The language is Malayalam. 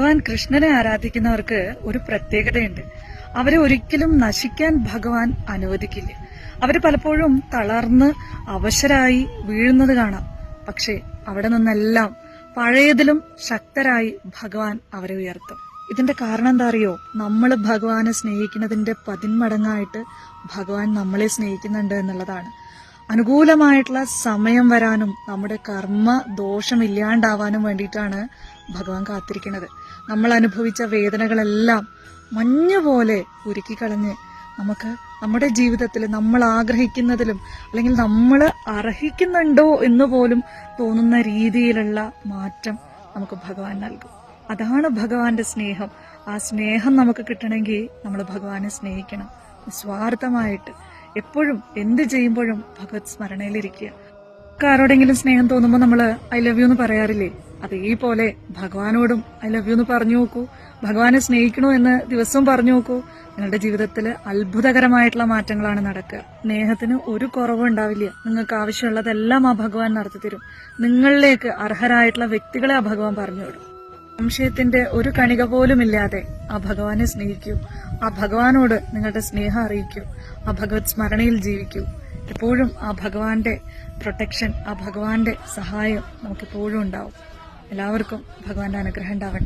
ഭഗവാൻ കൃഷ്ണനെ ആരാധിക്കുന്നവർക്ക് ഒരു പ്രത്യേകതയുണ്ട്. അവരെ ഒരിക്കലും നശിക്കാൻ ഭഗവാൻ അനുവദിക്കില്ല. അവര് പലപ്പോഴും തളർന്ന് അവശരായി വീഴുന്നത് കാണാം. പക്ഷേ അവിടെ നിന്നെല്ലാം പഴയതിലും ശക്തരായി ഭഗവാൻ അവരെ ഉയർത്തും. ഇതിന്റെ കാരണം എന്താ അറിയോ? നമ്മൾ ഭഗവാനെ സ്നേഹിക്കുന്നതിന്റെ 10 മടങ്ങായിട്ട് ഭഗവാൻ നമ്മളെ സ്നേഹിക്കുന്നുണ്ട് എന്നുള്ളതാണ്. അനുകൂലമായിട്ടുള്ള സമയം വരാനും നമ്മുടെ കർമ്മ ദോഷമില്ലാണ്ടാവാനും വേണ്ടിയിട്ടാണ് ഭഗവാൻ കാത്തിരിക്കുന്നത്. നമ്മൾ അനുഭവിച്ച വേദനകളെല്ലാം മഞ്ഞുപോലെ ഉരുക്കിക്കളഞ്ഞ് നമുക്ക് നമ്മുടെ ജീവിതത്തിൽ നമ്മൾ ആഗ്രഹിക്കുന്നതിലും അല്ലെങ്കിൽ നമ്മൾ അർഹിക്കുന്നുണ്ടോ എന്ന് പോലും തോന്നുന്ന രീതിയിലുള്ള മാറ്റം നമുക്ക് ഭഗവാൻ നൽകും. അതാണ് ഭഗവാന്റെ സ്നേഹം. ആ സ്നേഹം നമുക്ക് കിട്ടണമെങ്കിൽ നമ്മൾ ഭഗവാനെ സ്നേഹിക്കണം, നിസ്വാർത്ഥമായിട്ട്. എപ്പോഴും എന്ത് ചെയ്യുമ്പോഴും ഭഗവത് സ്മരണയിലിരിക്കുക. ആരോടെങ്കിലും സ്നേഹം തോന്നുമ്പോൾ നമ്മൾ ഐ ലവ് യു എന്ന് പറയാറില്ലേ? അതേപോലെ ഭഗവാനോടും ഐ ലവ് യു എന്ന് പറഞ്ഞു നോക്കൂ. ഭഗവാനെ സ്നേഹിക്കണോ എന്ന് ദിവസവും പറഞ്ഞു നോക്കൂ. നിങ്ങളുടെ ജീവിതത്തിൽ അത്ഭുതകരമായിട്ടുള്ള മാറ്റങ്ങളാണ് നടക്കുക. സ്നേഹത്തിന് ഒരു കുറവും ഉണ്ടാവില്ല. നിങ്ങൾക്ക് ആവശ്യമുള്ളതെല്ലാം ആ ഭഗവാൻ നടത്തി തരും. നിങ്ങളിലേക്ക് അർഹരായിട്ടുള്ള വ്യക്തികളെ ആ ഭഗവാൻ പറഞ്ഞുവിടും. സംശയത്തിന്റെ ഒരു കണിക പോലും ഇല്ലാതെ ആ ഭഗവാനെ സ്നേഹിക്കൂ. ആ ഭഗവാനോട് നിങ്ങളുടെ സ്നേഹം അറിയിക്കൂ. ആ ഭഗവത് സ്മരണയിൽ ജീവിക്കൂ. എപ്പോഴും ആ ഭഗവാന്റെ പ്രൊട്ടക്ഷൻ, ആ ഭഗവാന്റെ സഹായം നമുക്കെപ്പോഴും ഉണ്ടാവും. എല്ലാവർക്കും ഭഗവാന്റെ അനുഗ്രഹം ഉണ്ടാവട്ടെ.